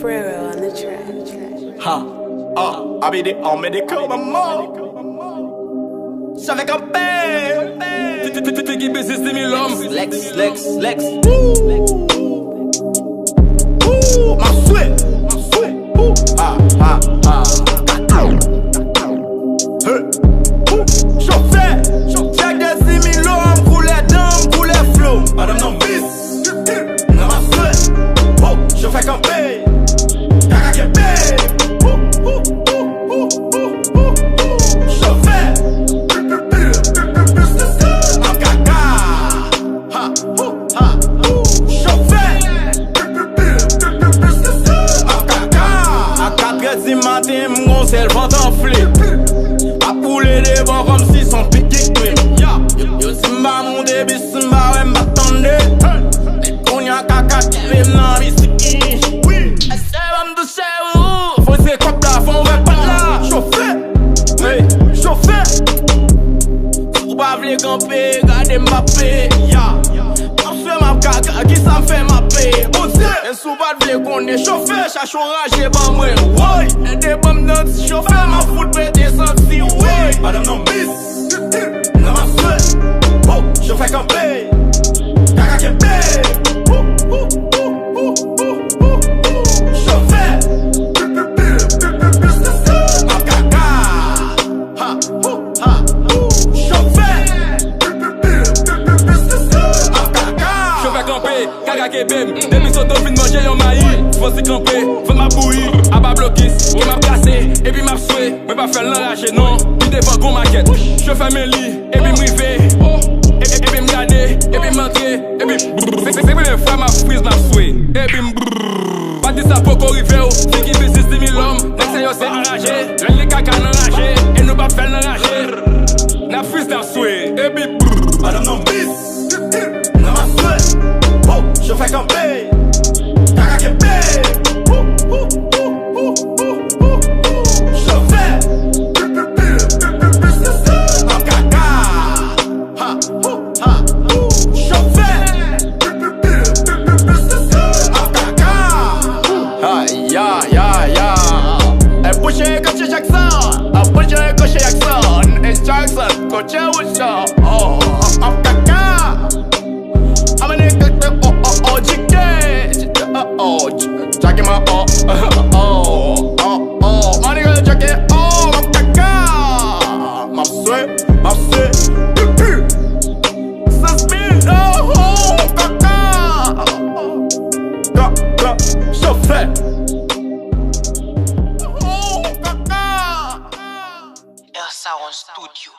Pharrell on the track. Ha, I be the homme des cœurs, maman. J'avais campé. Qui business 2000 hommes. Lex. Ma souhait. Chauffeur, check des 6000 hommes, couleur d'âme, couleur flow. Madame non bis, dans ma souhait. Je fais camper. Kaka kébé. Chauffeur. I'm kaka. Chauffeur. I'm kaka. À 4h du matin, mon cerveau enflé. A pouler devant comme si son pique crime. Yo simba mon début, simba ouais m'attendait. Les cognac kaka qui vient dans bisiki. Essaye va me toucher où? Faut essayer comme là, faut on va pas là. Chauffeur, hey, chauffeur. Ou pas v'lez camper, gardez Mbappé. On fait ma kaka, qui ça me fait ma paix. Bon Dieu, et sous pas v'lez qu'on est chauffeur, chache orage et pas moi. Ouais, et des bombes dans le chauffeur, ma foule pété senti, ouais. Madame non bis, dans ma souhait. Je fais camper, kaka kébé. Chauffeur, I'm kaka. Chauffeur, I'm kaka. Je vais camper, kaka kebem. Demi soto fin manger yon maï. Faut si camper, faut ma bouillie. A pas bloquis, qui m'a cassé, et puis m'a soué. Mais pas faire l'enrager, non. Puis devant gros maquette. Je fais mes lits, et puis m'river. Et puis m'gagner, et puis m'entrer. Et puis c'est première fois ma prise m'a soué. Et puis pas dit ça pour qu'on rive. C'est qui fait 6000 hommes. L'extérieur c'est enragé. Les caca enragé. Et nous pas faire l'enrager. La prise n'a soué. Et puis Madame non bis, dans ma souhait. Je fais camper, kaka kébé. Chauffeur, I'm kaka. Chauffeur, I'm kaka. Ya. Et boucher coach Jackson, a boucher coach Jackson, et Jackson coach Woodshop. I'm kaka. I'm a nigga, Jackie my my nigga Jackie, I'm kaka. My sweat, kaka. Chauffeur. Sound Studio.